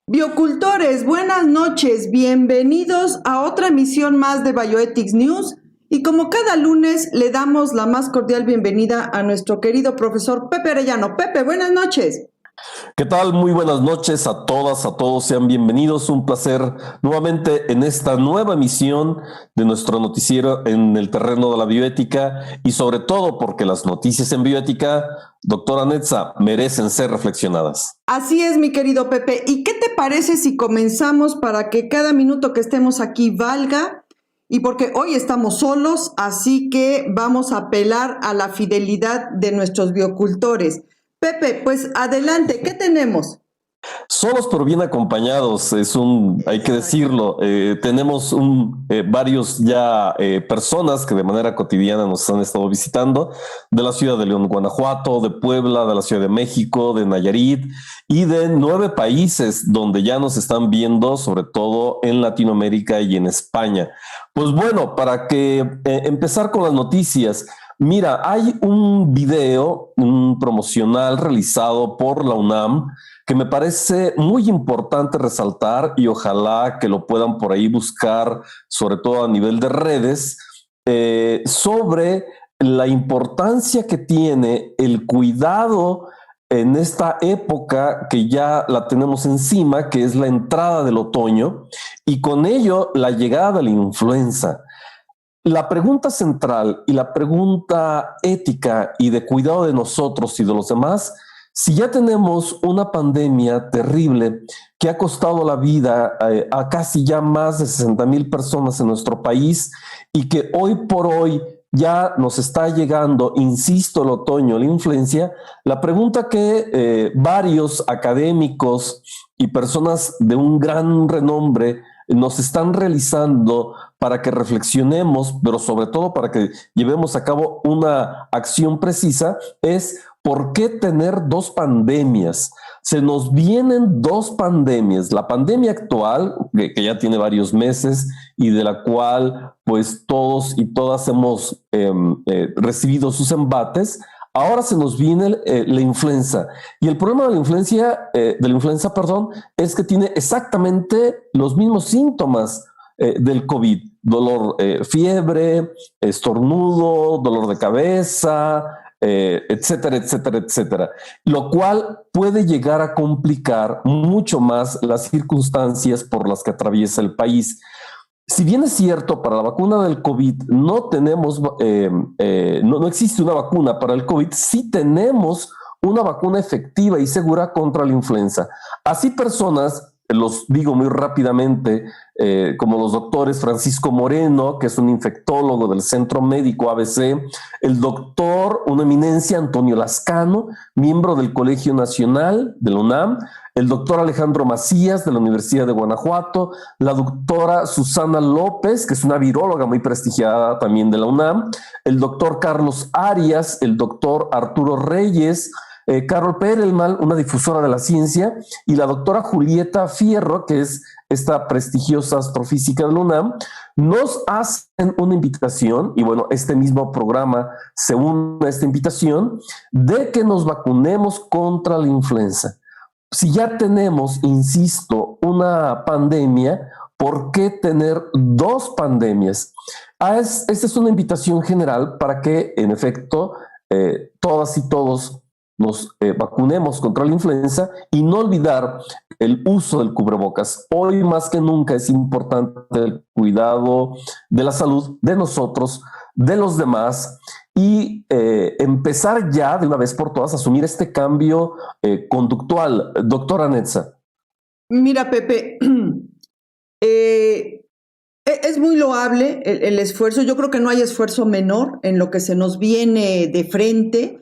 Biocultores, buenas noches, bienvenidos a otra emisión más de Bioethics News y como cada lunes le damos la más cordial bienvenida a nuestro querido profesor Pepe Arellano. Pepe, buenas noches. ¿Qué tal? Muy buenas noches a todas, a todos, sean bienvenidos. Un placer nuevamente en esta nueva emisión de nuestro noticiero en el terreno de la bioética y sobre todo porque las noticias en bioética, doctora Netza, merecen ser reflexionadas. Así es, mi querido Pepe. ¿Y qué te parece si comenzamos para que cada minuto que estemos aquí valga? Y porque hoy estamos solos, así que vamos a apelar a la fidelidad de nuestros biocultores. Pepe, pues adelante, ¿qué tenemos? Solos pero bien acompañados, hay que decirlo, tenemos varios ya personas que de manera cotidiana nos han estado visitando de la ciudad de León, Guanajuato, de Puebla, de la Ciudad de México, de Nayarit y de 9 países donde ya nos están viendo, sobre todo en Latinoamérica y en España. Pues bueno, para que empezar con las noticias. Mira, hay un video, un promocional realizado por la UNAM que me parece muy importante resaltar y ojalá que lo puedan por ahí buscar, sobre todo a nivel de redes, sobre la importancia que tiene el cuidado en esta época que ya la tenemos encima, que es la entrada del otoño, y con ello la llegada de la influenza. La pregunta central y la pregunta ética y de cuidado de nosotros y de los demás, si ya tenemos una pandemia terrible que ha costado la vida a casi ya más de 60,000 personas en nuestro país y que hoy por hoy ya nos está llegando, insisto, el otoño, la influencia, la pregunta que varios académicos y personas de un gran renombre nos están realizando para que reflexionemos, pero sobre todo para que llevemos a cabo una acción precisa, es ¿por qué tener 2 pandemias? Se nos vienen 2 pandemias. La pandemia actual, que ya tiene varios meses y de la cual pues todos y todas hemos recibido sus embates. Ahora se nos viene la influenza y el problema de la influenza, es que tiene exactamente los mismos síntomas del COVID: dolor, fiebre, estornudo, dolor de cabeza, etcétera, etcétera, etcétera, lo cual puede llegar a complicar mucho más las circunstancias por las que atraviesa el país. Si bien es cierto, para la vacuna del COVID no tenemos, no existe una vacuna para el COVID, sí tenemos una vacuna efectiva y segura contra la influenza. Así personas, los digo muy rápidamente, como los doctores Francisco Moreno, que es un infectólogo del Centro Médico ABC, el doctor, una eminencia, Antonio Lascano, miembro del Colegio Nacional de la UNAM, el doctor Alejandro Macías de la Universidad de Guanajuato, la doctora Susana López, que es una viróloga muy prestigiada también de la UNAM, el doctor Carlos Arias, el doctor Arturo Reyes, Carol Perelman, una difusora de la ciencia, y la doctora Julieta Fierro, que es esta prestigiosa astrofísica de la UNAM, nos hacen una invitación, y bueno, este mismo programa se une a esta invitación, de que nos vacunemos contra la influenza. Si ya tenemos, insisto, una pandemia, ¿por qué tener 2 pandemias? Esta es una invitación general para que, en efecto, todas y todos nos vacunemos contra la influenza y no olvidar el uso del cubrebocas. Hoy más que nunca es importante el cuidado de la salud de nosotros, de los demás y empezar ya de una vez por todas a asumir este cambio conductual. Doctora Netza. Mira, Pepe, es muy loable el esfuerzo. Yo creo que no hay esfuerzo menor en lo que se nos viene de frente.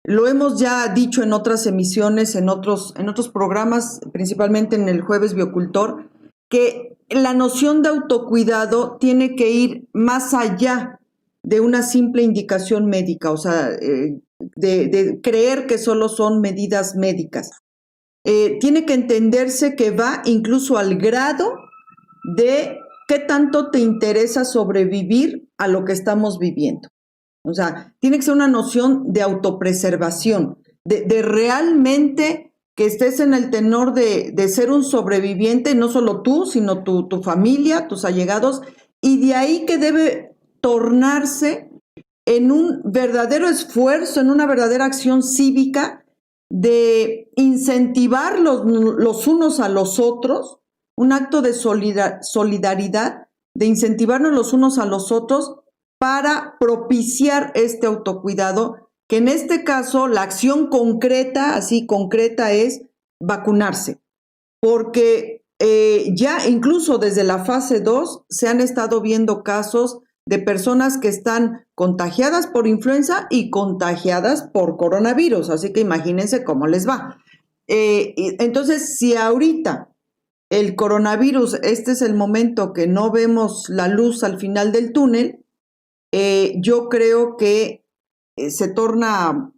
Lo hemos ya dicho en otras emisiones, en otros programas, principalmente en el Jueves Biocultor, que la noción de autocuidado tiene que ir más allá de una simple indicación médica, o sea, de creer que solo son medidas médicas. tiene que entenderse que va incluso al grado de qué tanto te interesa sobrevivir a lo que estamos viviendo. O sea, tiene que ser una noción de autopreservación, de realmente que estés en el tenor de ser un sobreviviente, no solo tú, sino tu familia, tus allegados, y de ahí que debe tornarse en un verdadero esfuerzo, en una verdadera acción cívica de incentivar los unos a los otros, un acto de solidaridad, de incentivarnos los unos a los otros para propiciar este autocuidado, que en este caso la acción concreta, así concreta, es vacunarse, porque ya incluso desde la fase 2 se han estado viendo casos de personas que están contagiadas por influenza y contagiadas por coronavirus, así que imagínense cómo les va. Entonces, si ahorita el coronavirus, este es el momento que no vemos la luz al final del túnel, yo creo que se torna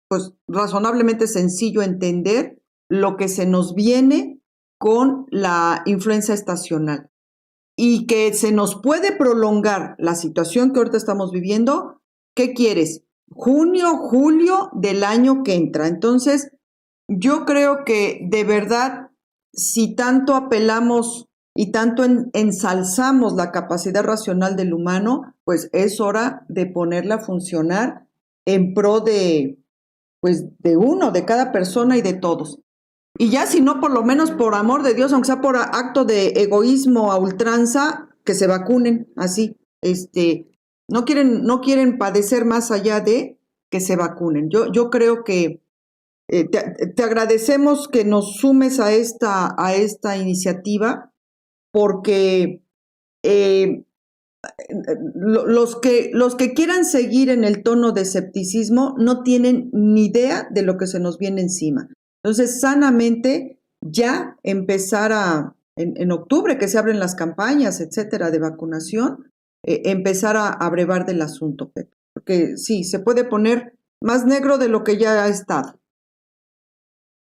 pues razonablemente sencillo entender lo que se nos viene con la influenza estacional y que se nos puede prolongar la situación que ahorita estamos viviendo. ¿Qué quieres? Junio, julio del año que entra. Entonces, yo creo que de verdad, si tanto apelamos y tanto ensalzamos la capacidad racional del humano, pues es hora de ponerla a funcionar en pro de, pues, de uno, de cada persona y de todos. Y ya si no, por lo menos por amor de Dios, aunque sea por acto de egoísmo a ultranza, que se vacunen, así. No quieren padecer más allá de que se vacunen. Yo creo que te agradecemos que nos sumes a esta iniciativa, porque los que quieran seguir en el tono de escepticismo no tienen ni idea de lo que se nos viene encima. Entonces, sanamente, ya empezar en octubre, que se abren las campañas, etcétera, de vacunación, empezar a brevar del asunto, Pepe. Porque sí, se puede poner más negro de lo que ya ha estado.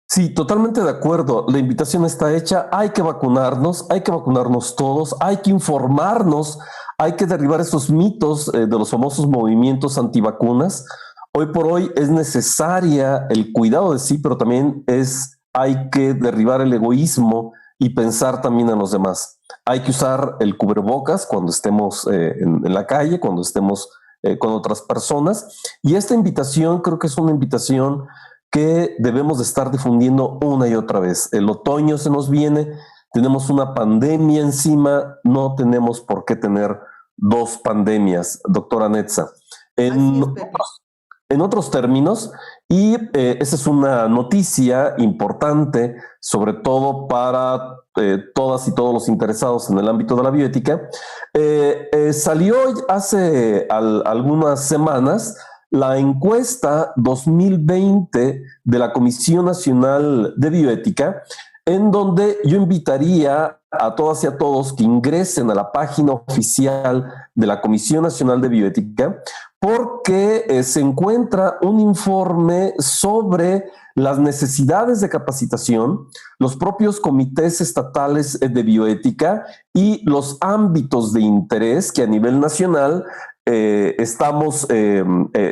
Sí, totalmente de acuerdo. La invitación está hecha. Hay que vacunarnos todos, hay que informarnos, hay que derribar esos mitos de los famosos movimientos antivacunas. Hoy por hoy es necesaria el cuidado de sí, pero también hay que derribar el egoísmo y pensar también en los demás. Hay que usar el cubrebocas cuando estemos en la calle, cuando estemos con otras personas. Y esta invitación creo que es una invitación que debemos de estar difundiendo una y otra vez. El otoño se nos viene, tenemos una pandemia encima, no tenemos por qué tener dos pandemias, doctora Netza. En otros términos, y esa es una noticia importante, sobre todo para todas y todos los interesados en el ámbito de la bioética, salió hace algunas semanas la encuesta 2020 de la Comisión Nacional de Bioética, en donde yo invitaría a todas y a todos que ingresen a la página oficial de la Comisión Nacional de Bioética, porque se encuentra un informe sobre las necesidades de capacitación, los propios comités estatales de bioética y los ámbitos de interés que a nivel nacional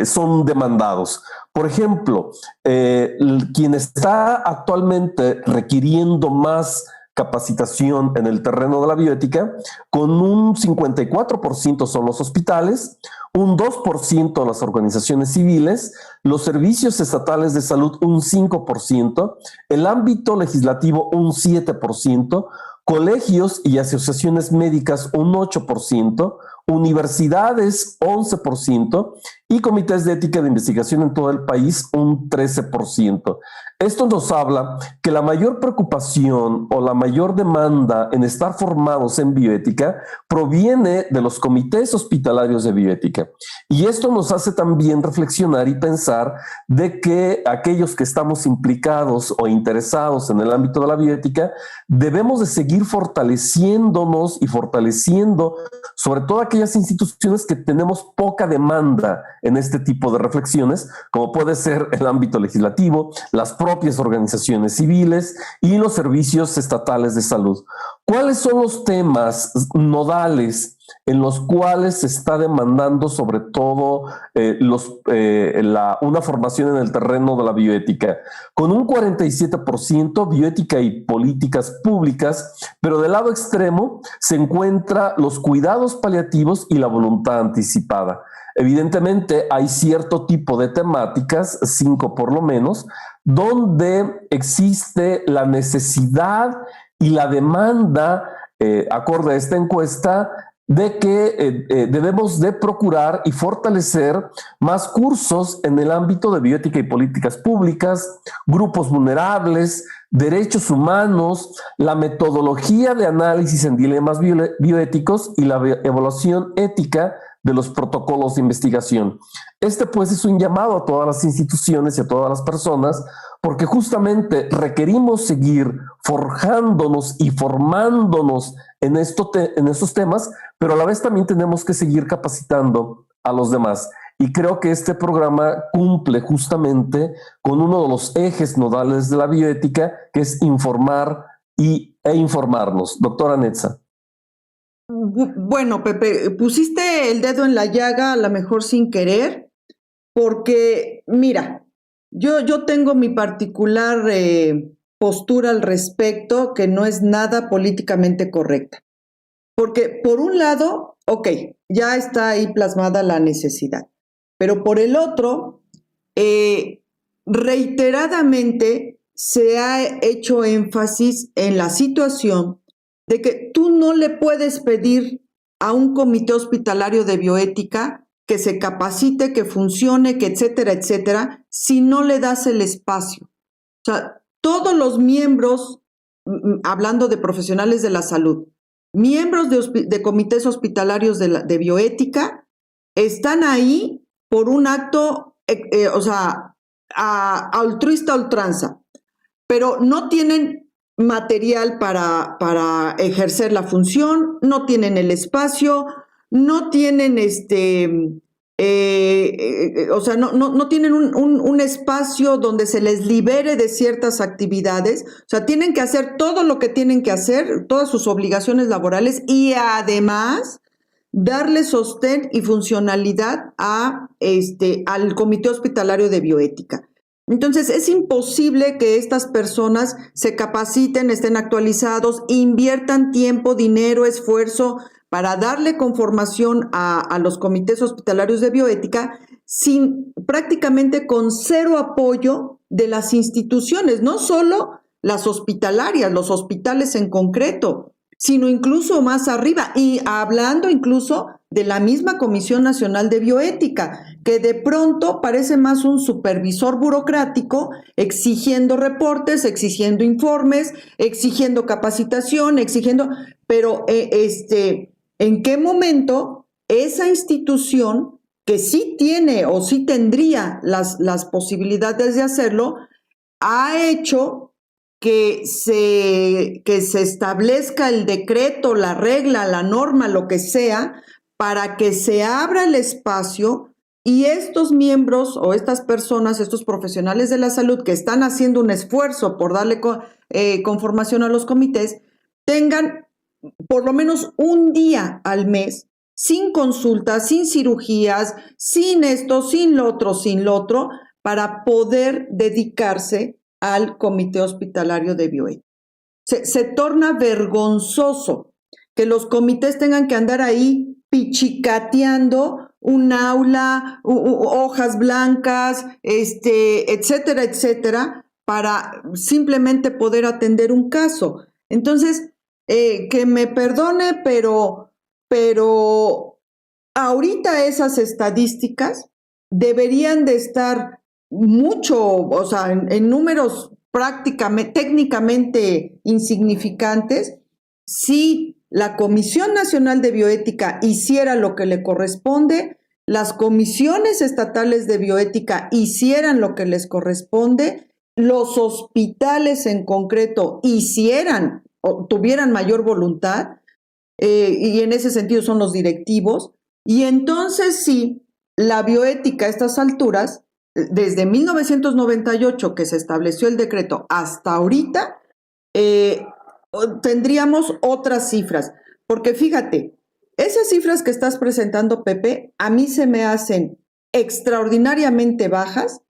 son demandados. Por ejemplo, quien está actualmente requiriendo más capacitación en el terreno de la bioética, con un 54% son los hospitales, un 2% las organizaciones civiles, los servicios estatales de salud un 5%, el ámbito legislativo un 7%, colegios y asociaciones médicas un 8%, universidades 11% y comités de ética de investigación en todo el país un 13%. Esto nos habla que la mayor preocupación o la mayor demanda en estar formados en bioética proviene de los comités hospitalarios de bioética. Y esto nos hace también reflexionar y pensar de que aquellos que estamos implicados o interesados en el ámbito de la bioética debemos de seguir fortaleciéndonos y fortaleciendo sobre todo aquellas instituciones que tenemos poca demanda en este tipo de reflexiones, como puede ser el ámbito legislativo, las propias organizaciones civiles y los servicios estatales de salud. ¿Cuáles son los temas nodales en los cuales se está demandando sobre todo una formación en el terreno de la bioética? Con un 47% bioética y políticas públicas, pero del lado extremo se encuentra los cuidados paliativos y la voluntad anticipada. Evidentemente hay cierto tipo de temáticas, 5 por lo menos, donde existe la necesidad y la demanda, acorde a esta encuesta, de que debemos de procurar y fortalecer más cursos en el ámbito de bioética y políticas públicas, grupos vulnerables, derechos humanos, la metodología de análisis en dilemas bioéticos y la evaluación ética de los protocolos de investigación. Este pues es un llamado a todas las instituciones y a todas las personas, porque justamente requerimos seguir forjándonos y formándonos en estos temas, pero a la vez también tenemos que seguir capacitando a los demás. Y creo que este programa cumple justamente con uno de los ejes nodales de la bioética, que es informar e informarnos. Doctora Netza. Bueno, Pepe, pusiste el dedo en la llaga, a lo mejor sin querer, porque mira, yo tengo mi particular postura al respecto, que no es nada políticamente correcta. Porque por un lado, ok, ya está ahí plasmada la necesidad, pero por el otro, reiteradamente se ha hecho énfasis en la situación de que tú no le puedes pedir a un comité hospitalario de bioética que se capacite, que funcione, que etcétera, si no le das el espacio. O sea, todos los miembros, hablando de profesionales de la salud, miembros de comités hospitalarios de bioética, están ahí por un acto, altruista a ultranza, pero no tienen material para ejercer la función, no tienen el espacio, no tienen no tienen un espacio donde se les libere de ciertas actividades. O sea, tienen que hacer todo lo que tienen que hacer, todas sus obligaciones laborales, y además darle sostén y funcionalidad al Comité Hospitalario de Bioética. Entonces, es imposible que estas personas se capaciten, estén actualizados, inviertan tiempo, dinero, esfuerzo para darle conformación a los comités hospitalarios de bioética prácticamente con cero apoyo de las instituciones, no solo las hospitalarias, los hospitales en concreto, sino incluso más arriba, y hablando incluso de la misma Comisión Nacional de Bioética, que de pronto parece más un supervisor burocrático exigiendo reportes, exigiendo informes, exigiendo capacitación, pero ¿en qué momento esa institución que sí tiene o sí tendría las posibilidades de hacerlo, ha hecho que se establezca el decreto, la regla, la norma, lo que sea, para que se abra el espacio y estos miembros o estas personas, estos profesionales de la salud que están haciendo un esfuerzo por darle conformación a los comités, tengan por lo menos un día al mes sin consultas, sin cirugías, sin esto, sin lo otro, para poder dedicarse al Comité Hospitalario de Bioética. Se torna vergonzoso que los comités tengan que andar ahí pichicateando un aula, hojas blancas, etcétera, para simplemente poder atender un caso. Entonces, que me perdone, pero ahorita esas estadísticas deberían de estar mucho, o sea, en números técnicamente insignificantes, si la Comisión Nacional de Bioética hiciera lo que le corresponde, las comisiones estatales de bioética hicieran lo que les corresponde, los hospitales en concreto hicieran o tuvieran mayor voluntad, y en ese sentido son los directivos, y entonces sí, la bioética a estas alturas desde 1998 que se estableció el decreto hasta ahorita, tendríamos otras cifras. Porque fíjate, esas cifras que estás presentando, Pepe, a mí se me hacen extraordinariamente bajas,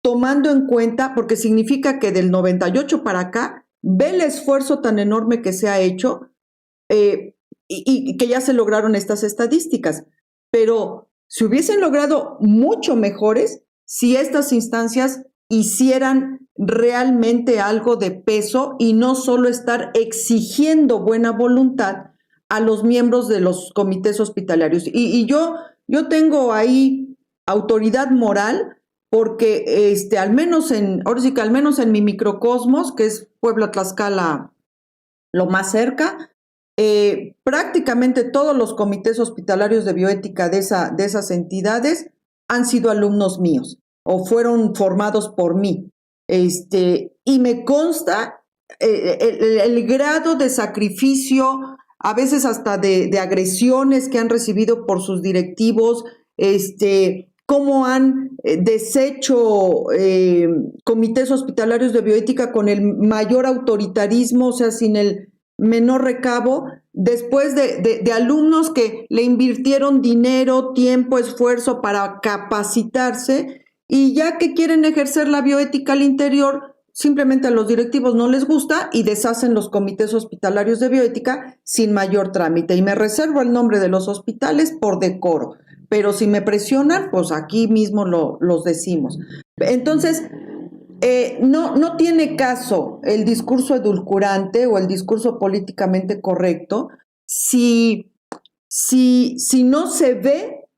tomando en cuenta, porque significa que del 98 para acá, ve el esfuerzo tan enorme que se ha hecho y que ya se lograron estas estadísticas. Pero se hubiesen logrado mucho mejores si estas instancias hicieran realmente algo de peso y no solo estar exigiendo buena voluntad a los miembros de los comités hospitalarios. Y yo tengo ahí autoridad moral porque al menos en mi microcosmos, que es Puebla, Tlaxcala, lo más cerca, prácticamente todos los comités hospitalarios de bioética de esas entidades han sido alumnos míos o fueron formados por mí. Y me consta el grado de sacrificio, a veces hasta de agresiones que han recibido por sus directivos, cómo han deshecho comités hospitalarios de bioética con el mayor autoritarismo, o sea, sin el menor recabo, después de alumnos que le invirtieron dinero, tiempo, esfuerzo para capacitarse, y ya que quieren ejercer la bioética al interior, simplemente a los directivos no les gusta y deshacen los comités hospitalarios de bioética sin mayor trámite. Y me reservo el nombre de los hospitales por decoro, pero si me presionan, pues aquí mismo los decimos. Entonces, no tiene caso el discurso edulcorante o el discurso políticamente correcto si no se ve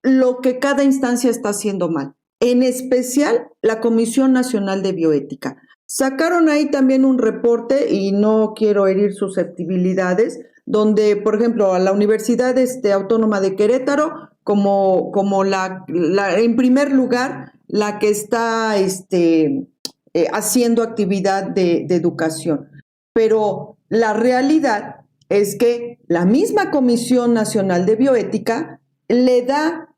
lo que cada instancia está haciendo mal, en especial la Comisión Nacional de Bioética. Sacaron ahí también un reporte, y no quiero herir susceptibilidades, donde, por ejemplo, a la Universidad Autónoma de Querétaro, como en primer lugar, la que está haciendo actividad de educación. Pero la realidad es que la misma Comisión Nacional de Bioética le da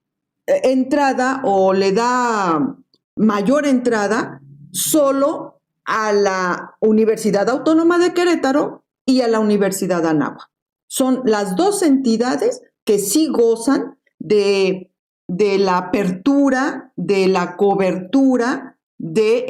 entrada o le da mayor entrada solo a la Universidad Autónoma de Querétaro y a la Universidad Anáhuac. Son las dos entidades que sí gozan de la apertura, de la cobertura de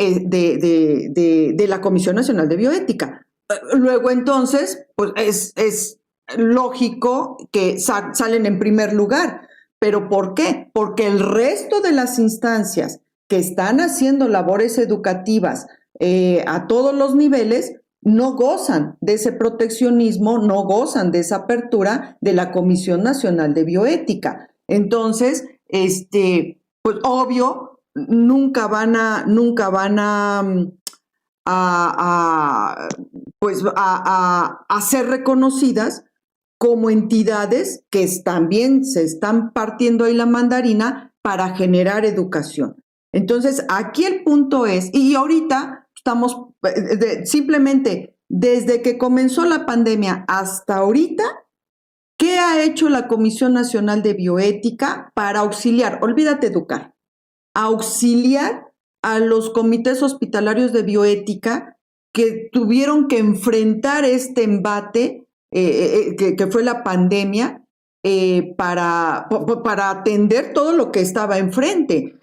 la Comisión Nacional de Bioética. Luego, entonces, pues es lógico que salen en primer lugar. ¿Pero por qué? Porque el resto de las instancias que están haciendo labores educativas a todos los niveles no gozan de ese proteccionismo, no gozan de esa apertura de la Comisión Nacional de Bioética. Entonces, pues obvio, nunca van a ser reconocidas como entidades que también se están partiendo ahí la mandarina para generar educación. Entonces, aquí el punto es, y ahorita estamos simplemente desde que comenzó la pandemia hasta ahorita, ¿qué ha hecho la Comisión Nacional de Bioética para auxiliar? Olvídate educar, auxiliar a los comités hospitalarios de bioética que tuvieron que enfrentar este embate que fue la pandemia para atender todo lo que estaba enfrente.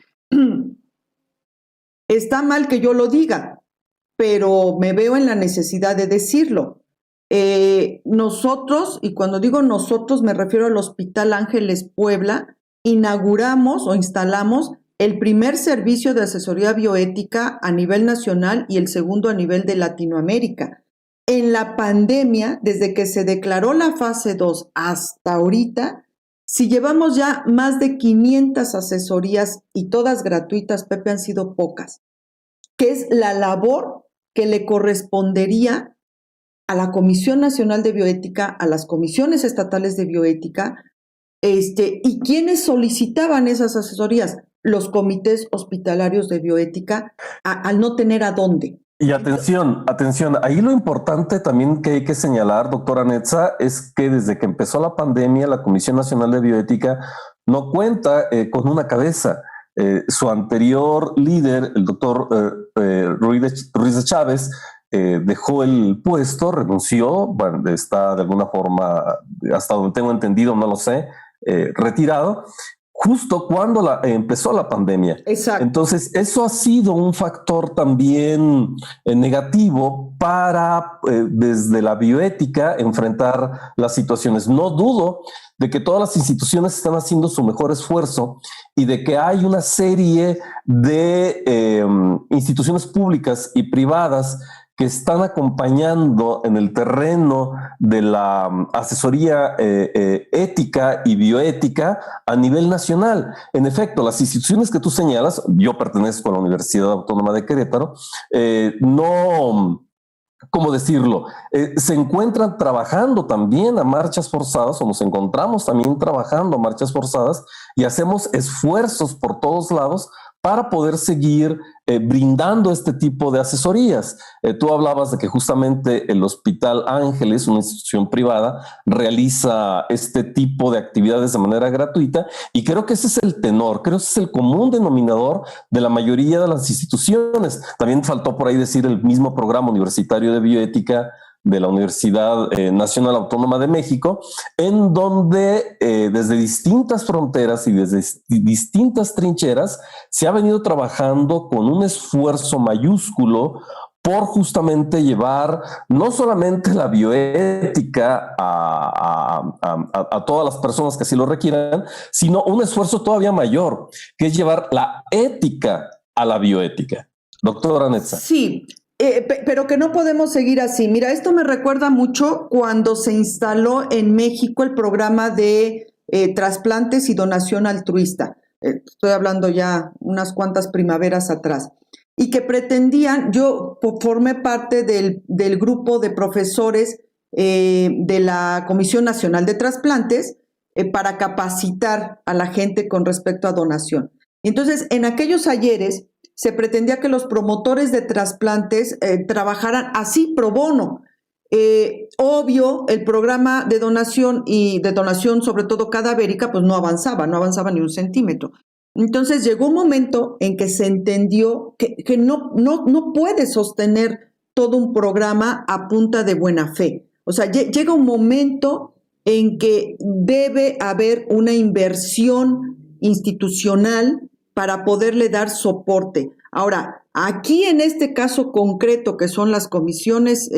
Está mal que yo lo diga, pero me veo en la necesidad de decirlo. Nosotros, y cuando digo nosotros me refiero al Hospital Ángeles Puebla, inauguramos o instalamos el primer servicio de asesoría bioética a nivel nacional y el segundo a nivel de Latinoamérica. En la pandemia, desde que se declaró la fase 2 hasta ahorita, si llevamos ya más de 500 asesorías y todas gratuitas, Pepe, han sido pocas, que es la labor que le correspondería a la Comisión Nacional de Bioética, a las comisiones estatales de bioética, y quienes solicitaban esas asesorías, los comités hospitalarios de bioética, al no tener a dónde. Y atención, ahí lo importante también que hay que señalar, doctora Netza, es que desde que empezó la pandemia, la Comisión Nacional de Bioética no cuenta con una cabeza. Su anterior líder, el doctor Ruiz de Chávez, dejó el puesto, renunció, bueno, está de alguna forma, hasta donde tengo entendido, no lo sé, retirado, justo cuando empezó la pandemia. Exacto. Entonces, eso ha sido un factor también negativo para, desde la bioética, enfrentar las situaciones. No dudo de que todas las instituciones están haciendo su mejor esfuerzo y de que hay una serie de instituciones públicas y privadas que están acompañando en el terreno de la asesoría ética y bioética a nivel nacional. En efecto, las instituciones que tú señalas, yo pertenezco a la Universidad Autónoma de Querétaro, no... ¿Cómo decirlo? Se encuentran trabajando también a marchas forzadas, o nos encontramos también trabajando a marchas forzadas, y hacemos esfuerzos por todos lados para poder seguir brindando este tipo de asesorías. Tú hablabas de que justamente el Hospital Ángeles, una institución privada, realiza este tipo de actividades de manera gratuita, y creo que ese es el tenor, creo que ese es el común denominador de la mayoría de las instituciones. También faltó por ahí decir el mismo programa universitario de bioética de la Universidad Nacional Autónoma de México, en donde desde distintas fronteras y desde distintas trincheras se ha venido trabajando con un esfuerzo mayúsculo por justamente llevar no solamente la bioética a todas las personas que así lo requieran, sino un esfuerzo todavía mayor, que es llevar la ética a la bioética. Doctora Netza. Sí. Pero que no podemos seguir así. Mira, esto me recuerda mucho cuando se instaló en México el programa de trasplantes y donación altruista. Estoy hablando ya unas cuantas primaveras atrás. Y que pretendían, yo formé parte del grupo de profesores de la Comisión Nacional de Trasplantes para capacitar a la gente con respecto a donación. Entonces, en aquellos ayeres se pretendía que los promotores de trasplantes trabajaran así pro bono. Obvio, el programa de donación y de donación, sobre todo cadavérica, pues no avanzaba ni un centímetro. Entonces llegó un momento en que se entendió que no puede sostener todo un programa a punta de buena fe. O sea, llega un momento en que debe haber una inversión institucional para poderle dar soporte. Ahora, aquí en este caso concreto, que son las comisiones,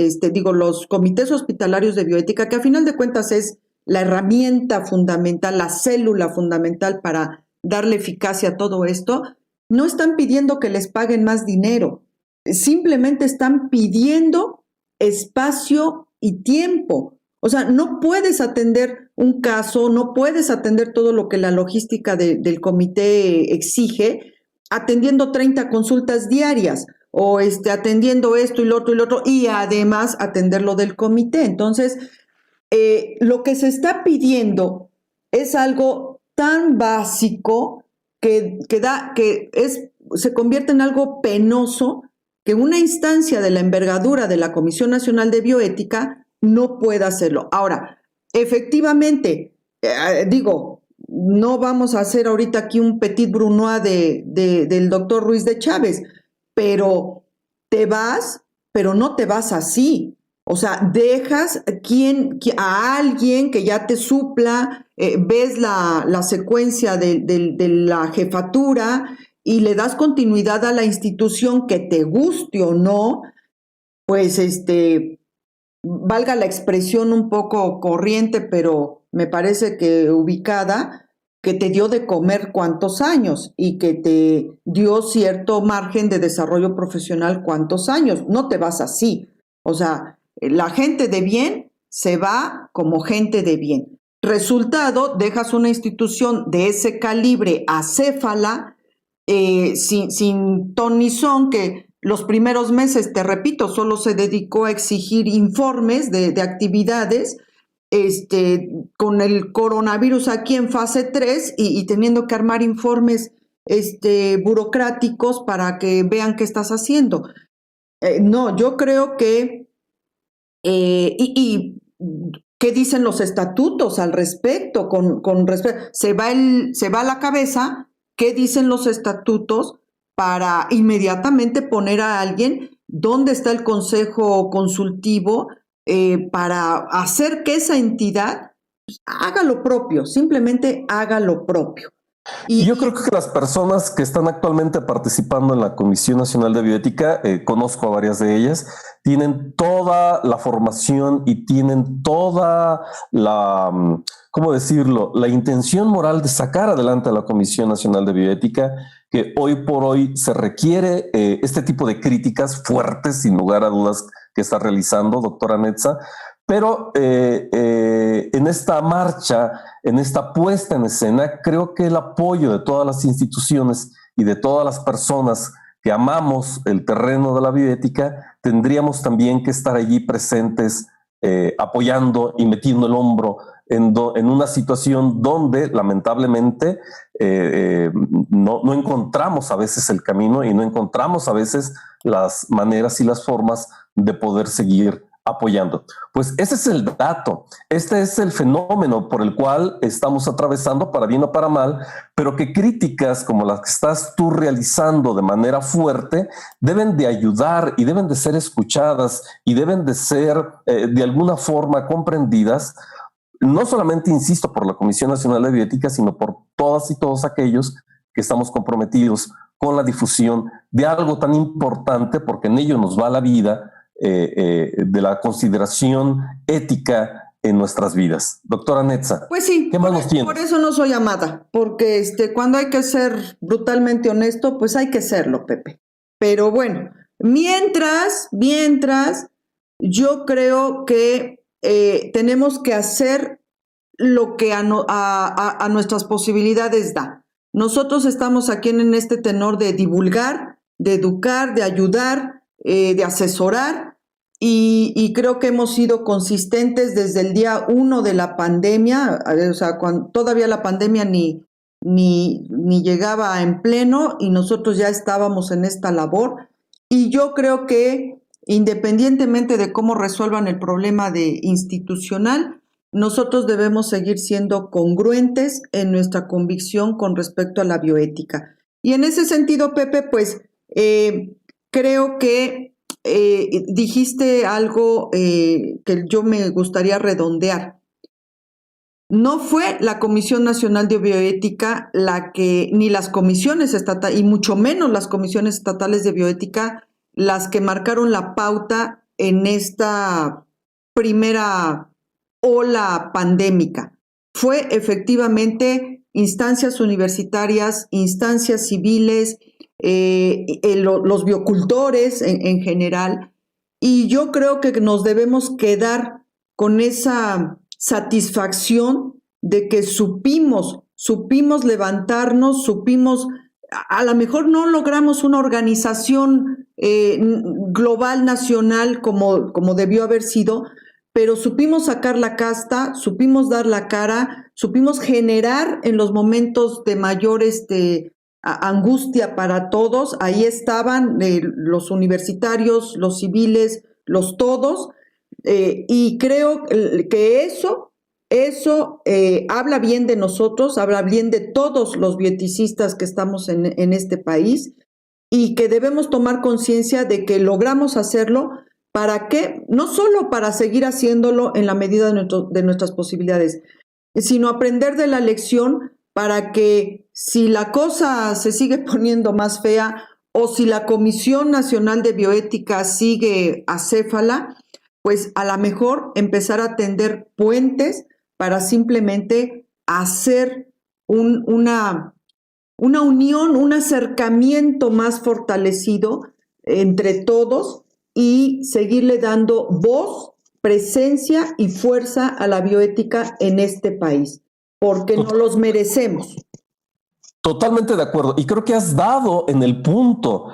los comités hospitalarios de bioética, que a final de cuentas es la herramienta fundamental, la célula fundamental para darle eficacia a todo esto, no están pidiendo que les paguen más dinero, simplemente están pidiendo espacio y tiempo. O sea, no puedes atender un caso, no puedes atender todo lo que la logística del comité exige, atendiendo 30 consultas diarias o atendiendo esto y lo otro, y además atender lo del comité. Entonces, lo que se está pidiendo es algo tan básico que se convierte en algo penoso, que una instancia de la envergadura de la Comisión Nacional de Bioética no pueda hacerlo. Ahora, efectivamente, no vamos a hacer ahorita aquí un petit Brunois del doctor Ruiz de Chávez, pero te vas, pero no te vas así. O sea, dejas a alguien que ya te supla, ves la secuencia de la jefatura y le das continuidad a la institución, que te guste o no, pues valga la expresión un poco corriente, pero me parece que ubicada, que te dio de comer cuántos años y que te dio cierto margen de desarrollo profesional cuántos años. No te vas así. O sea, la gente de bien se va como gente de bien. Resultado, dejas una institución de ese calibre acéfala, sin ton ni son, que los primeros meses, te repito, solo se dedicó a exigir informes de actividades, con el coronavirus aquí en fase 3 y teniendo que armar informes burocráticos para que vean qué estás haciendo. No, yo creo que, ¿qué dicen los estatutos al respecto? Con respecto, se va a la cabeza qué dicen los estatutos para inmediatamente poner a alguien dónde está el consejo consultivo para hacer que esa entidad haga lo propio, simplemente haga lo propio. Y yo creo que las personas que están actualmente participando en la Comisión Nacional de Bioética, conozco a varias de ellas, tienen toda la formación y tienen toda la, ¿cómo decirlo?, la intención moral de sacar adelante a la Comisión Nacional de Bioética, que hoy por hoy se requiere este tipo de críticas fuertes, sin lugar a dudas, que está realizando, doctora Netza. Pero en esta marcha, en esta puesta en escena, creo que el apoyo de todas las instituciones y de todas las personas que amamos el terreno de la bioética, tendríamos también que estar allí presentes, apoyando y metiendo el hombro en una situación donde lamentablemente no encontramos a veces el camino y no encontramos a veces las maneras y las formas de poder seguir apoyando. Pues ese es el dato, este es el fenómeno por el cual estamos atravesando, para bien o para mal, pero que críticas como las que estás tú realizando de manera fuerte deben de ayudar y deben de ser escuchadas y deben de ser de alguna forma comprendidas, no solamente, insisto, por la Comisión Nacional de Bioética, sino por todas y todos aquellos que estamos comprometidos con la difusión de algo tan importante, porque en ello nos va la vida, de la consideración ética en nuestras vidas. Doctora Netza, pues sí, ¿qué más nos tiene? Por eso no soy amada, porque cuando hay que ser brutalmente honesto, pues hay que serlo, Pepe. Pero bueno, mientras, yo creo que tenemos que hacer lo que a nuestras posibilidades da. Nosotros estamos aquí en este tenor de divulgar, de educar, de ayudar, de asesorar, y creo que hemos sido consistentes desde el día 1 de la pandemia, o sea, cuando todavía la pandemia ni llegaba en pleno y nosotros ya estábamos en esta labor, y yo creo que independientemente de cómo resuelvan el problema institucional, nosotros debemos seguir siendo congruentes en nuestra convicción con respecto a la bioética. Y en ese sentido, Pepe, pues creo que dijiste algo que yo me gustaría redondear. No fue la Comisión Nacional de Bioética ni las comisiones estatales, y mucho menos las comisiones estatales de bioética, las que marcaron la pauta en esta primera ola pandémica. Fue efectivamente instancias universitarias, instancias civiles, los biocultores en general, y yo creo que nos debemos quedar con esa satisfacción de que supimos levantarnos, a lo mejor no logramos una organización global, nacional, como debió haber sido, pero supimos sacar la casta, supimos dar la cara, supimos generar en los momentos de mayor angustia para todos. Ahí estaban los universitarios, los civiles, los todos, y creo que eso habla bien de nosotros, habla bien de todos los bioeticistas que estamos en este país, y que debemos tomar conciencia de que logramos hacerlo. ¿Para qué? No solo para seguir haciéndolo en la medida de nuestras posibilidades, sino aprender de la lección para que si la cosa se sigue poniendo más fea o si la Comisión Nacional de Bioética sigue acéfala, pues a lo mejor empezar a tender puentes para simplemente hacer una unión, un acercamiento más fortalecido entre todos y seguirle dando voz, presencia y fuerza a la bioética en este país, porque nos los merecemos. Totalmente de acuerdo. Y creo que has dado en el punto,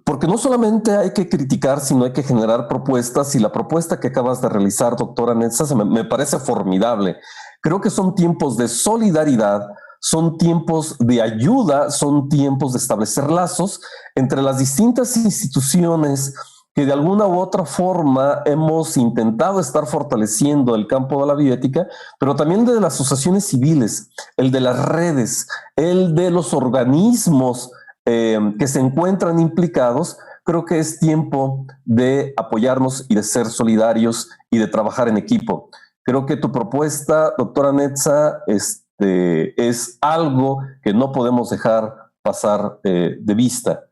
porque no solamente hay que criticar, sino hay que generar propuestas, y la propuesta que acabas de realizar, doctora Netza, me parece formidable. Creo que son tiempos de solidaridad, son tiempos de ayuda, son tiempos de establecer lazos entre las distintas instituciones que de alguna u otra forma hemos intentado estar fortaleciendo el campo de la bioética, pero también el de las asociaciones civiles, el de las redes, el de los organismos que se encuentran implicados. Creo que es tiempo de apoyarnos y de ser solidarios y de trabajar en equipo. Creo que tu propuesta, doctora Netza, es algo que no podemos dejar pasar de vista.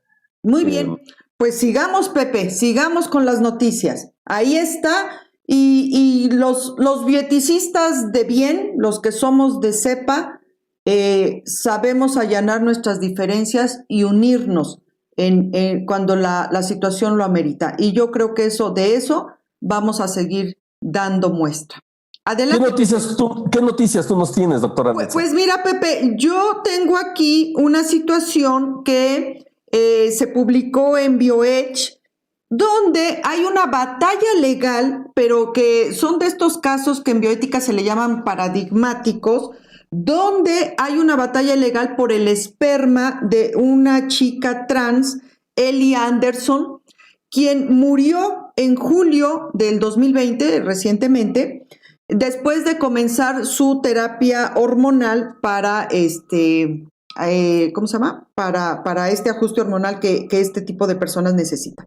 Muy bien, pues sigamos, Pepe, sigamos con las noticias. Ahí está, y los bioeticistas de bien, los que somos de cepa, sabemos allanar nuestras diferencias y unirnos cuando la situación lo amerita. Y yo creo que de eso vamos a seguir dando muestra. Adelante. ¿Qué noticias tú nos tienes, doctora Netza? Pues mira, Pepe, yo tengo aquí una situación que se publicó en BioEdge, donde hay una batalla legal, pero que son de estos casos que en bioética se le llaman paradigmáticos, donde hay una batalla legal por el esperma de una chica trans, Ellie Anderson, quien murió en julio del 2020, recientemente, después de comenzar su terapia hormonal para ¿cómo se llama? Para este ajuste hormonal que este tipo de personas necesitan.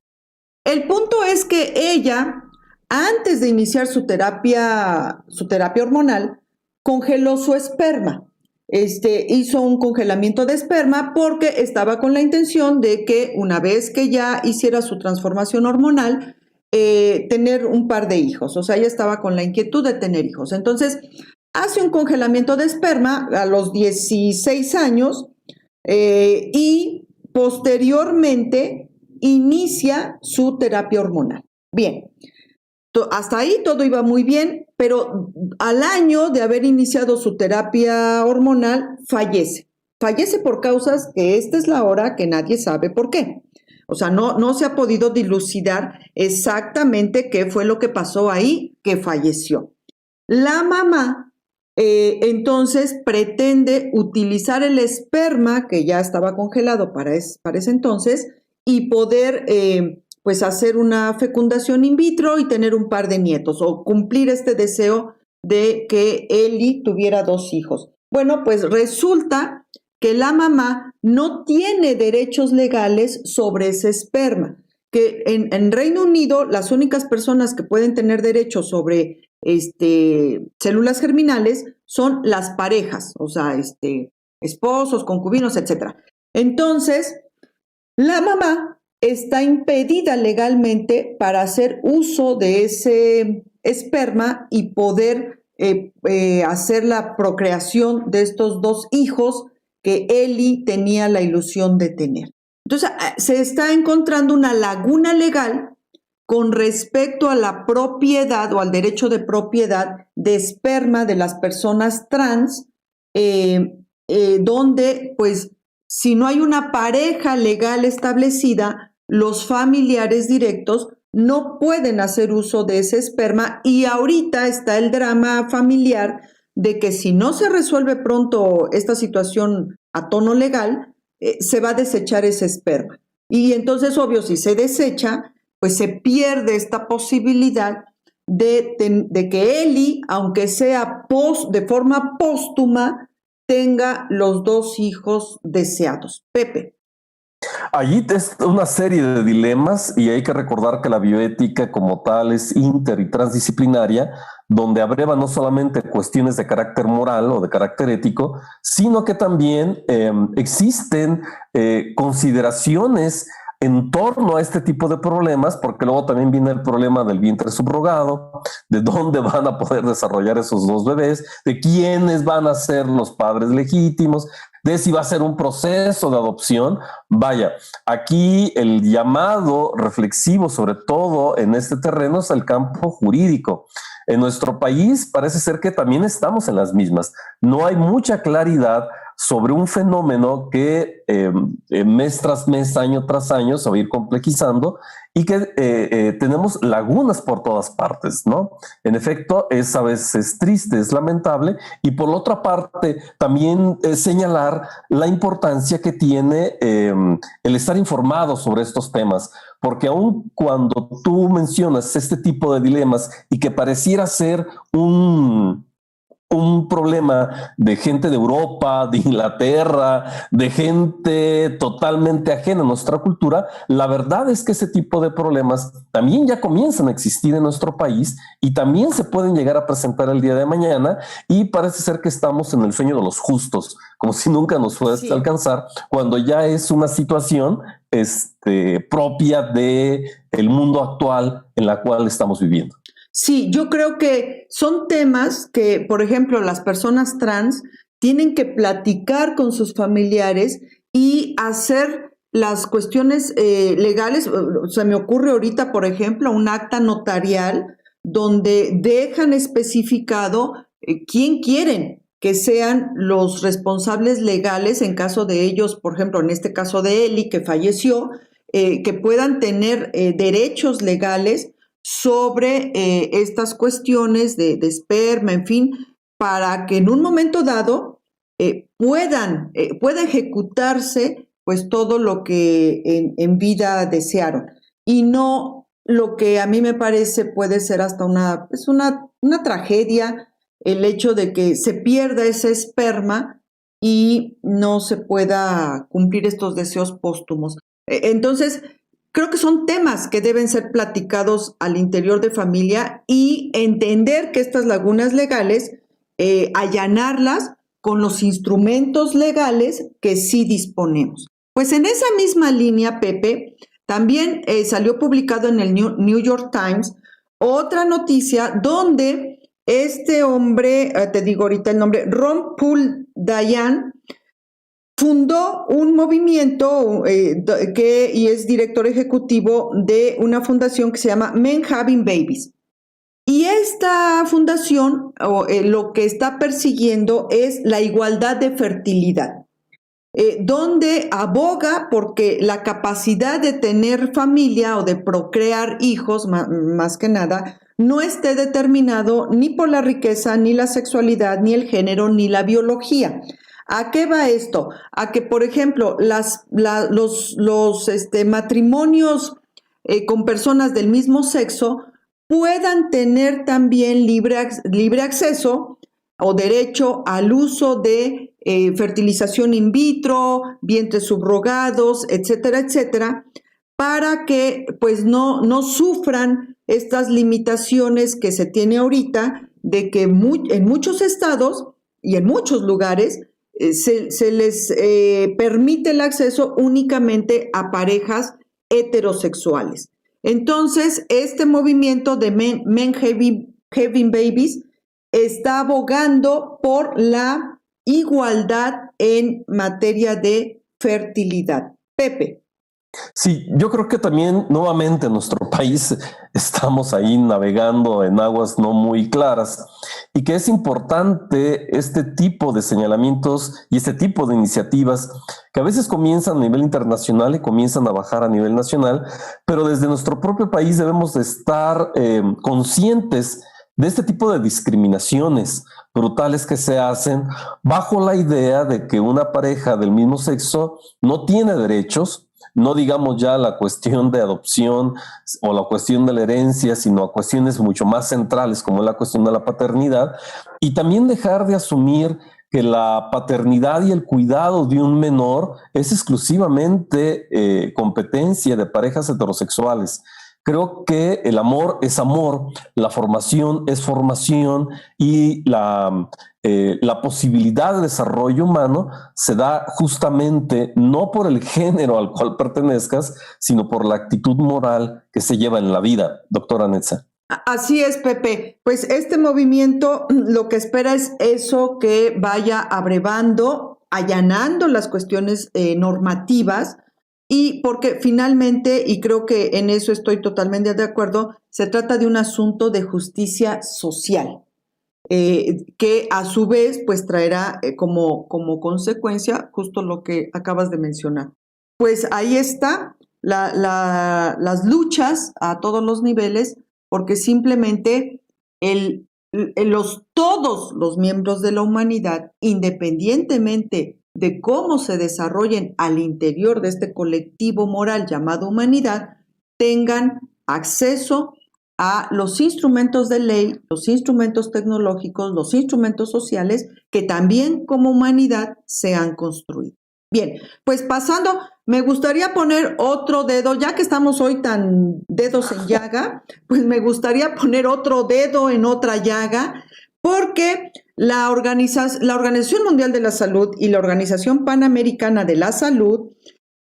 El punto es que ella, antes de iniciar su terapia hormonal, congeló su esperma. Hizo un congelamiento de esperma porque estaba con la intención de que una vez que ya hiciera su transformación hormonal, tener un par de hijos. O sea, ella estaba con la inquietud de tener hijos. Entonces, hace un congelamiento de esperma a los 16 años y posteriormente inicia su terapia hormonal. Bien, hasta ahí todo iba muy bien, pero al año de haber iniciado su terapia hormonal, fallece. Fallece por causas que esta es la hora que nadie sabe por qué. O sea, no se ha podido dilucidar exactamente qué fue lo que pasó ahí, que falleció. La mamá entonces pretende utilizar el esperma que ya estaba congelado para ese entonces y poder pues hacer una fecundación in vitro y tener un par de nietos o cumplir este deseo de que Ellie tuviera 2 hijos. Bueno, pues resulta que la mamá no tiene derechos legales sobre ese esperma, que en Reino Unido las únicas personas que pueden tener derechos sobre células germinales son las parejas, o sea, esposos, concubinos, etc. Entonces, la mamá está impedida legalmente para hacer uso de ese esperma y poder hacer la procreación de estos 2 hijos que Ellie tenía la ilusión de tener. Entonces, se está encontrando una laguna legal con respecto a la propiedad o al derecho de propiedad de esperma de las personas trans, donde, pues, si no hay una pareja legal establecida, los familiares directos no pueden hacer uso de ese esperma y ahorita está el drama familiar de que si no se resuelve pronto esta situación a tono legal, se va a desechar ese esperma. Y entonces, obvio, si se desecha, pues se pierde esta posibilidad de que Ellie, aunque sea de forma póstuma, tenga los 2 hijos deseados. Pepe. Allí es una serie de dilemas y hay que recordar que la bioética como tal es inter y transdisciplinaria, donde abreva no solamente cuestiones de carácter moral o de carácter ético, sino que también existen consideraciones en torno a este tipo de problemas, porque luego también viene el problema del vientre subrogado, de dónde van a poder desarrollar esos 2 bebés, de quiénes van a ser los padres legítimos, de si va a ser un proceso de adopción. Vaya, aquí el llamado reflexivo, sobre todo en este terreno, es el campo jurídico. En nuestro país parece ser que también estamos en las mismas. No hay mucha claridad sobre un fenómeno que mes tras mes, año tras año se va a ir complejizando y que tenemos lagunas por todas partes, ¿no? En efecto, es a veces triste, es lamentable, y por la otra parte también señalar la importancia que tiene el estar informado sobre estos temas, porque aun cuando tú mencionas este tipo de dilemas y que pareciera ser un problema de gente de Europa, de Inglaterra, de gente totalmente ajena a nuestra cultura, la verdad es que ese tipo de problemas también ya comienzan a existir en nuestro país y también se pueden llegar a presentar el día de mañana, y parece ser que estamos en el sueño de los justos, como si nunca nos fuese a alcanzar, cuando ya es una situación propia de el mundo actual en la cual estamos viviendo. Sí, yo creo que son temas que, por ejemplo, las personas trans tienen que platicar con sus familiares y hacer las cuestiones legales. Se me ocurre ahorita, por ejemplo, un acta notarial donde dejan especificado quién quieren que sean los responsables legales en caso de ellos, por ejemplo, en este caso de Eli, que falleció, que puedan tener derechos legales sobre estas cuestiones de esperma, en fin, para que en un momento dado pueda ejecutarse pues todo lo que en vida desearon, y no lo que a mí me parece puede ser hasta una tragedia, el hecho de que se pierda ese esperma y no se pueda cumplir estos deseos póstumos. Entonces, creo que son temas que deben ser platicados al interior de familia y entender que estas lagunas legales, allanarlas con los instrumentos legales que sí disponemos. Pues en esa misma línea, Pepe, también salió publicado en el New York Times otra noticia donde este hombre, te digo ahorita el nombre, Ron Paul Dayan, fundó un movimiento y es director ejecutivo de una fundación que se llama Men Having Babies. Y esta fundación lo que está persiguiendo es la igualdad de fertilidad, donde aboga porque la capacidad de tener familia o de procrear hijos, más que nada, no esté determinado ni por la riqueza, ni la sexualidad, ni el género, ni la biología. ¿A qué va esto? A que, por ejemplo, los matrimonios con personas del mismo sexo puedan tener también libre acceso o derecho al uso de fertilización in vitro, vientres subrogados, etcétera, etcétera, para que pues no sufran estas limitaciones que se tiene ahorita de que en muchos estados y en muchos lugares se les permite el acceso únicamente a parejas heterosexuales. Entonces, este movimiento de Men Having Babies está abogando por la igualdad en materia de fertilidad. Pepe. Sí, yo creo que también nuevamente en nuestro país estamos ahí navegando en aguas no muy claras, y que es importante este tipo de señalamientos y este tipo de iniciativas que a veces comienzan a nivel internacional y comienzan a bajar a nivel nacional, pero desde nuestro propio país debemos de estar conscientes de este tipo de discriminaciones brutales que se hacen bajo la idea de que una pareja del mismo sexo no tiene derechos, no digamos ya la cuestión de adopción o la cuestión de la herencia, sino a cuestiones mucho más centrales como es la cuestión de la paternidad, y también dejar de asumir que la paternidad y el cuidado de un menor es exclusivamente competencia de parejas heterosexuales. Creo que el amor es amor, la formación es formación, y la posibilidad de desarrollo humano se da justamente no por el género al cual pertenezcas, sino por la actitud moral que se lleva en la vida, doctora Netza. Así es, Pepe. Pues este movimiento lo que espera es eso, que vaya abrevando, allanando las cuestiones normativas, y porque finalmente, y creo que en eso estoy totalmente de acuerdo, se trata de un asunto de justicia social. que a su vez pues traerá como consecuencia justo lo que acabas de mencionar. Pues ahí está las luchas a todos los niveles, porque simplemente todos los miembros de la humanidad, independientemente de cómo se desarrollen al interior de este colectivo moral llamado humanidad, tengan acceso a los instrumentos de ley, los instrumentos tecnológicos, los instrumentos sociales que también como humanidad se han construido. Bien, pues pasando, me gustaría poner otro dedo, ya que estamos hoy tan dedos en llaga, pues me gustaría poner otro dedo en otra llaga, porque la Organización Mundial de la Salud y la Organización Panamericana de la Salud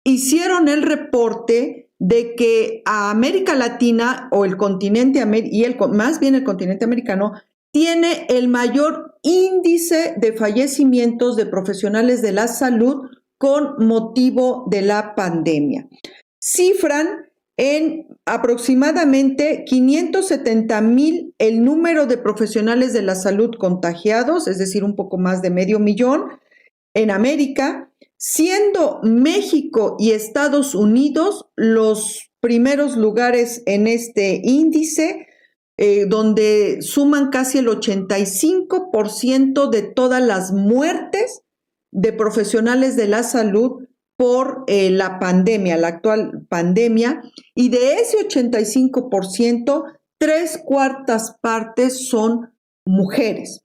hicieron el reporte de que a América Latina o el continente, más bien el continente americano, tiene el mayor índice de fallecimientos de profesionales de la salud con motivo de la pandemia. Cifran en aproximadamente 570,000 el número de profesionales de la salud contagiados, es decir, un poco más de 500,000 en América, siendo México y Estados Unidos los primeros lugares en este índice, donde suman casi el 85% de todas las muertes de profesionales de la salud por la pandemia, la actual pandemia, y de ese 85%, 3/4 partes son mujeres.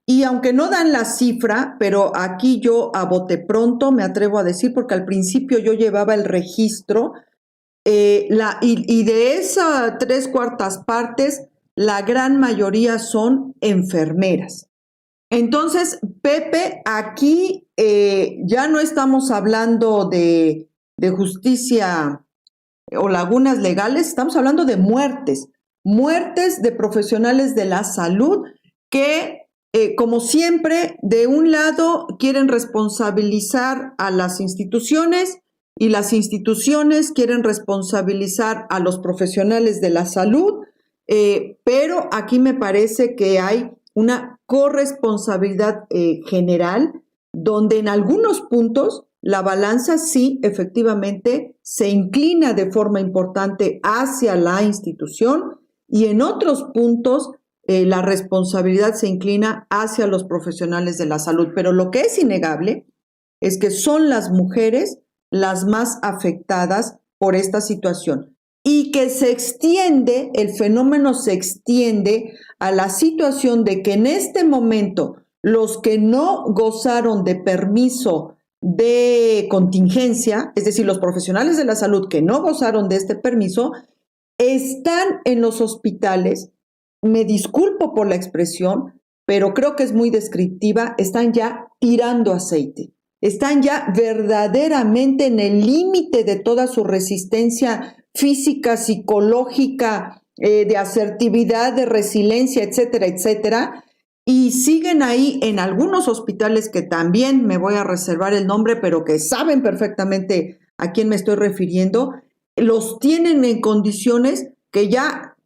Y aunque no dan la cifra, pero aquí yo a bote pronto me atrevo a decir, porque al principio yo llevaba el registro, y de esas 3/4 partes, la gran mayoría son enfermeras. Entonces, Pepe, aquí ya no estamos hablando de justicia o lagunas legales, estamos hablando de muertes de profesionales de la salud que, como siempre, de un lado quieren responsabilizar a las instituciones y las instituciones quieren responsabilizar a los profesionales de la salud, pero aquí me parece que hay una corresponsabilidad general, donde en algunos puntos la balanza sí efectivamente se inclina de forma importante hacia la institución y en otros puntos la responsabilidad se inclina hacia los profesionales de la salud. Pero lo que es innegable es que son las mujeres las más afectadas por esta situación y que el fenómeno se extiende a la situación de que en este momento los que no gozaron de permiso de contingencia, es decir, los profesionales de la salud que no gozaron de este permiso, están en los hospitales, me disculpo por la expresión, pero creo que es muy descriptiva, están ya tirando aceite, están ya verdaderamente en el límite de toda su resistencia física, psicológica, de asertividad, de resiliencia, etcétera, etcétera, y siguen ahí en algunos hospitales que también me voy a reservar el nombre, pero que saben perfectamente a quién me estoy refiriendo, los tienen en condiciones que ya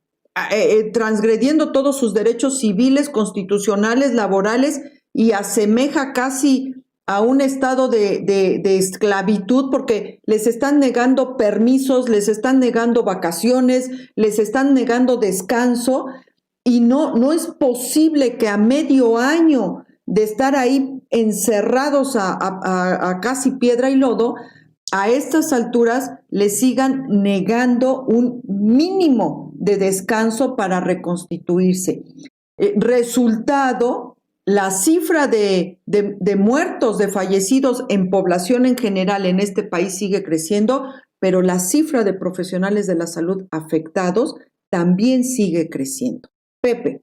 transgrediendo todos sus derechos civiles, constitucionales, laborales, y asemeja casi a un estado de esclavitud, porque les están negando permisos, les están negando vacaciones, les están negando descanso, y no es posible que a medio año de estar ahí encerrados a casi piedra y lodo, a estas alturas les sigan negando un mínimo de descanso para reconstituirse. Resultado, la cifra de muertos, de fallecidos en población en general en este país sigue creciendo, pero la cifra de profesionales de la salud afectados también sigue creciendo. Pepe.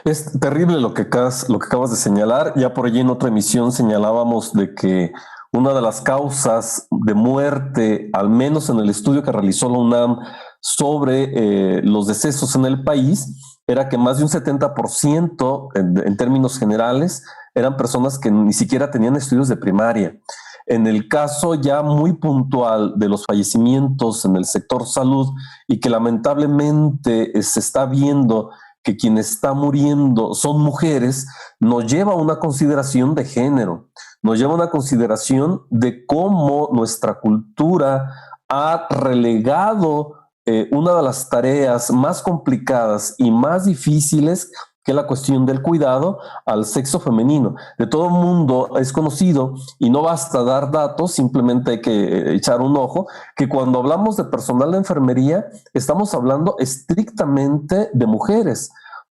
Es terrible lo que acabas de señalar. Ya por allí en otra emisión señalábamos de que una de las causas de muerte, al menos en el estudio que realizó la UNAM sobre los decesos en el país, era que más de un 70% en términos generales eran personas que ni siquiera tenían estudios de primaria. En el caso ya muy puntual de los fallecimientos en el sector salud y que lamentablemente se está viendo que quien está muriendo son mujeres, nos lleva a una consideración de género, nos lleva a una consideración de cómo nuestra cultura ha relegado una de las tareas más complicadas y más difíciles, que es la cuestión del cuidado, al sexo femenino. De todo el mundo es conocido, y no basta dar datos, simplemente hay que echar un ojo, que cuando hablamos de personal de enfermería, estamos hablando estrictamente de mujeres.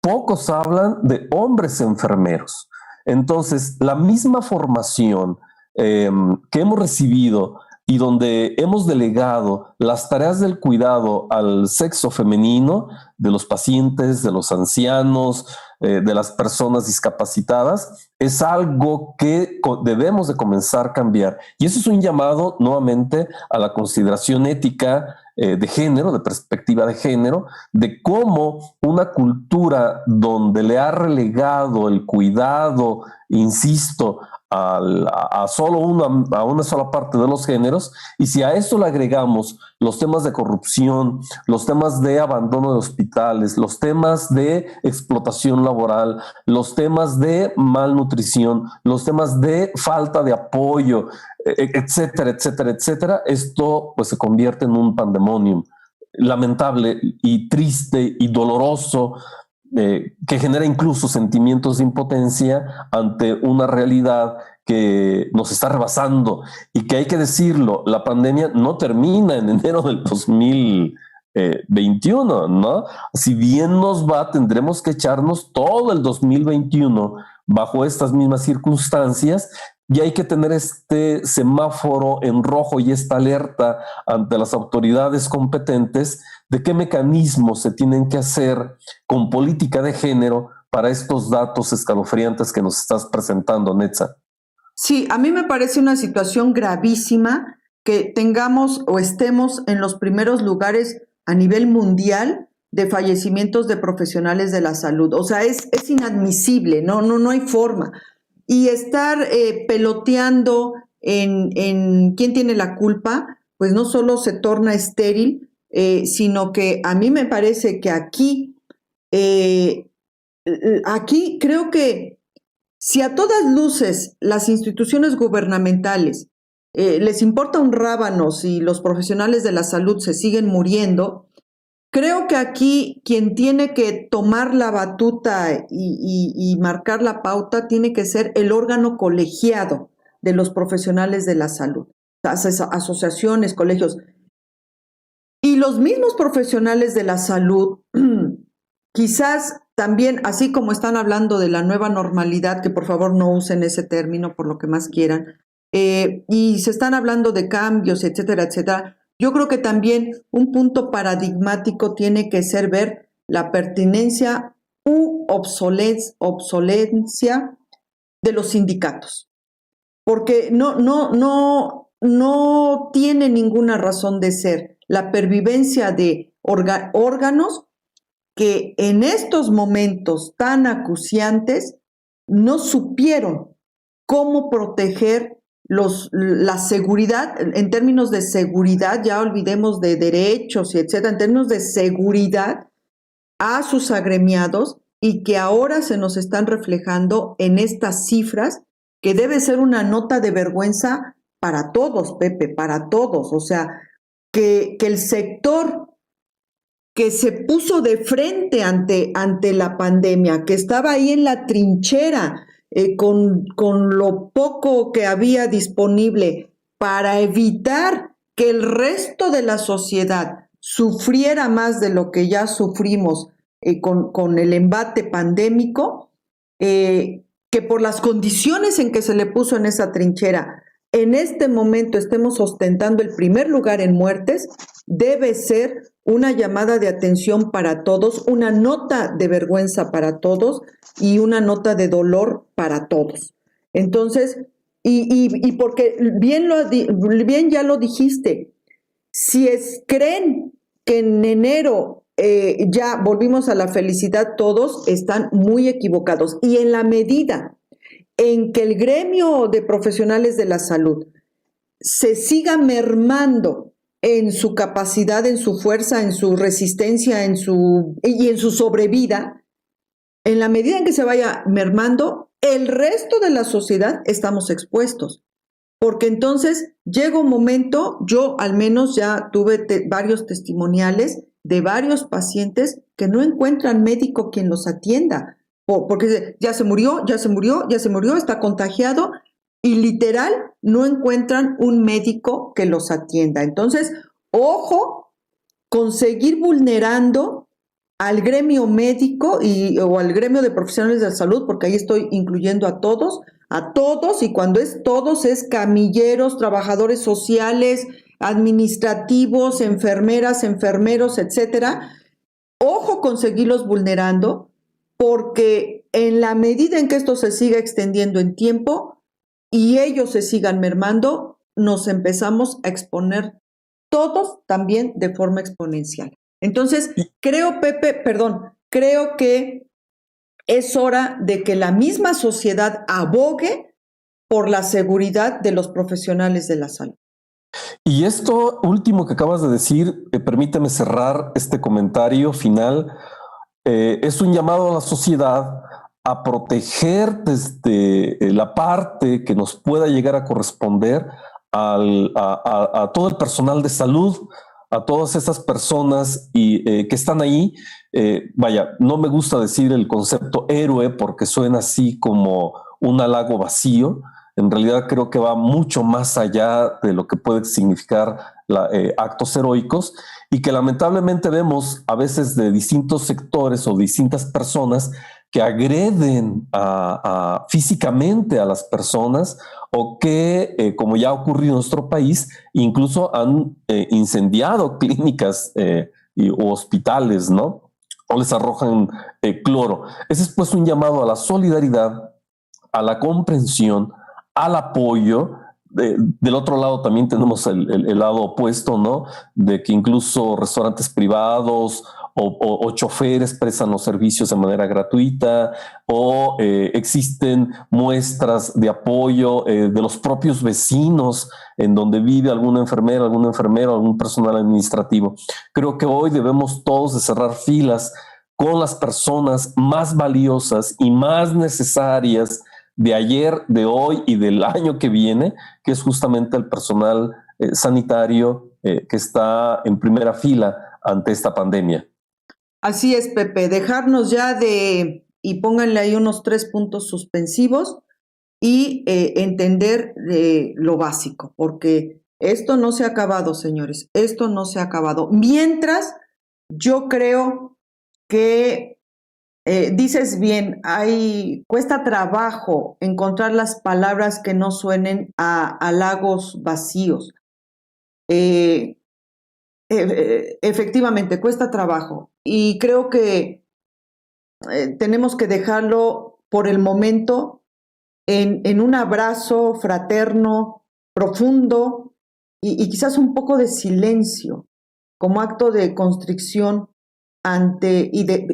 Pocos hablan de hombres enfermeros. Entonces, la misma formación que hemos recibido y donde hemos delegado las tareas del cuidado al sexo femenino, de los pacientes, de los ancianos, de las personas discapacitadas, es algo que debemos de comenzar a cambiar. Y eso es un llamado nuevamente a la consideración ética de género, de perspectiva de género, de cómo una cultura donde le ha relegado el cuidado, insisto, a una sola parte de los géneros, y si a eso le agregamos los temas de corrupción, los temas de abandono de hospitales, los temas de explotación laboral, los temas de malnutrición, los temas de falta de apoyo, etcétera, etcétera, etcétera, esto pues se convierte en un pandemonium lamentable y triste y doloroso, que genera incluso sentimientos de impotencia ante una realidad que nos está rebasando, y que hay que decirlo, la pandemia no termina en enero del 2021, ¿no? Si bien nos va, tendremos que echarnos todo el 2021 bajo estas mismas circunstancias, y hay que tener este semáforo en rojo y esta alerta ante las autoridades competentes de qué mecanismos se tienen que hacer con política de género para estos datos escalofriantes que nos estás presentando, Netza. Sí, a mí me parece una situación gravísima que tengamos o estemos en los primeros lugares a nivel mundial de fallecimientos de profesionales de la salud. O sea, es inadmisible, no hay forma. Y estar peloteando en quién tiene la culpa, pues no solo se torna estéril, sino que a mí me parece que aquí creo que si a todas luces las instituciones gubernamentales les importa un rábano si los profesionales de la salud se siguen muriendo, creo que aquí quien tiene que tomar la batuta y marcar la pauta tiene que ser el órgano colegiado de los profesionales de la salud, asociaciones, colegios. Y los mismos profesionales de la salud, quizás también, así como están hablando de la nueva normalidad, que por favor no usen ese término por lo que más quieran, y se están hablando de cambios, etcétera, etcétera, yo creo que también un punto paradigmático tiene que ser ver la pertinencia u obsolencia de los sindicatos, porque no tiene ninguna razón de ser la pervivencia de órganos que en estos momentos tan acuciantes no supieron cómo proteger la seguridad, en términos de seguridad, ya olvidemos de derechos y etcétera, en términos de seguridad a sus agremiados, y que ahora se nos están reflejando en estas cifras, que debe ser una nota de vergüenza para todos, Pepe, para todos. O sea, que el sector que se puso de frente ante la pandemia, que estaba ahí en la trinchera, con lo poco que había disponible para evitar que el resto de la sociedad sufriera más de lo que ya sufrimos con el embate pandémico, que por las condiciones en que se le puso en esa trinchera, en este momento estemos ostentando el primer lugar en muertes, debe ser una llamada de atención para todos, una nota de vergüenza para todos y una nota de dolor para todos. Entonces, y porque bien ya lo dijiste, si creen que en enero ya volvimos a la felicidad, todos están muy equivocados. Y en la medida en que el gremio de profesionales de la salud se siga mermando en su capacidad, en su fuerza, en su resistencia, y en su sobrevida, en la medida en que se vaya mermando, el resto de la sociedad estamos expuestos. Porque entonces llega un momento, yo al menos ya tuve varios testimoniales de varios pacientes que no encuentran médico quien los atienda, porque ya se murió, está contagiado y literal no encuentran un médico que los atienda. Entonces, ojo con seguir vulnerando al gremio médico o al gremio de profesionales de la salud, porque ahí estoy incluyendo a todos, y cuando es todos es camilleros, trabajadores sociales, administrativos, enfermeras, enfermeros, etcétera. Ojo con seguirlos vulnerando, porque en la medida en que esto se siga extendiendo en tiempo y ellos se sigan mermando, nos empezamos a exponer todos también de forma exponencial. Entonces, creo que es hora de que la misma sociedad abogue por la seguridad de los profesionales de la salud. Y esto último que acabas de decir, permíteme cerrar este comentario final, es un llamado a la sociedad a proteger desde la parte que nos pueda llegar a corresponder a todo el personal de salud, a todas estas personas que están ahí. Vaya, no me gusta decir el concepto héroe porque suena así como un halago vacío. En realidad creo que va mucho más allá de lo que puede significar actos heroicos, y que lamentablemente vemos a veces de distintos sectores o distintas personas que agreden físicamente a las personas, o que, como ya ha ocurrido en nuestro país, incluso han incendiado clínicas o hospitales, ¿no? O les arrojan cloro. Ese es pues un llamado a la solidaridad, a la comprensión, al apoyo. Del otro lado también tenemos el lado opuesto, ¿no? De que incluso restaurantes privados o choferes prestan los servicios de manera gratuita, o existen muestras de apoyo de los propios vecinos en donde vive alguna enfermera, algún enfermero, algún personal administrativo. Creo que hoy debemos todos de cerrar filas con las personas más valiosas y más necesarias de ayer, de hoy y del año que viene, que es justamente el personal sanitario que está en primera fila ante esta pandemia. Así es, Pepe, dejarnos ya y pónganle ahí unos 3 puntos suspensivos y entender lo básico, porque esto no se ha acabado, señores, esto no se ha acabado. Mientras, yo creo que dices bien, cuesta trabajo encontrar las palabras que no suenen a halagos vacíos. Efectivamente, cuesta trabajo. Y creo que tenemos que dejarlo por el momento en un abrazo fraterno, profundo y quizás un poco de silencio, como acto de constricción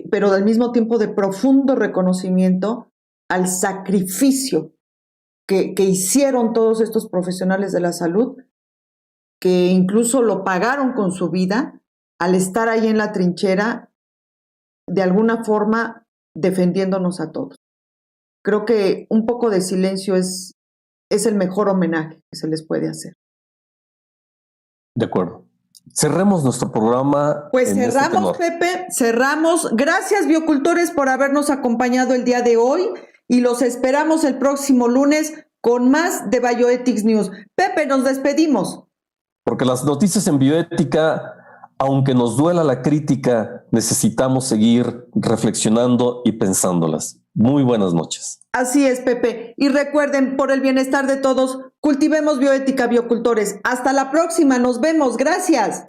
pero al mismo tiempo de profundo reconocimiento al sacrificio que hicieron todos estos profesionales de la salud, que incluso lo pagaron con su vida al estar ahí en la trinchera, de alguna forma defendiéndonos a todos. Creo que un poco de silencio es el mejor homenaje que se les puede hacer. De acuerdo. Cerremos nuestro programa. Pues cerramos, Pepe, cerramos. Gracias, biocultores, por habernos acompañado el día de hoy, y los esperamos el próximo lunes con más de Bioethics News. Pepe, nos despedimos. Porque las noticias en bioética, aunque nos duela la crítica, necesitamos seguir reflexionando y pensándolas. Muy buenas noches. Así es, Pepe. Y recuerden, por el bienestar de todos, cultivemos bioética, biocultores. Hasta la próxima, nos vemos. Gracias.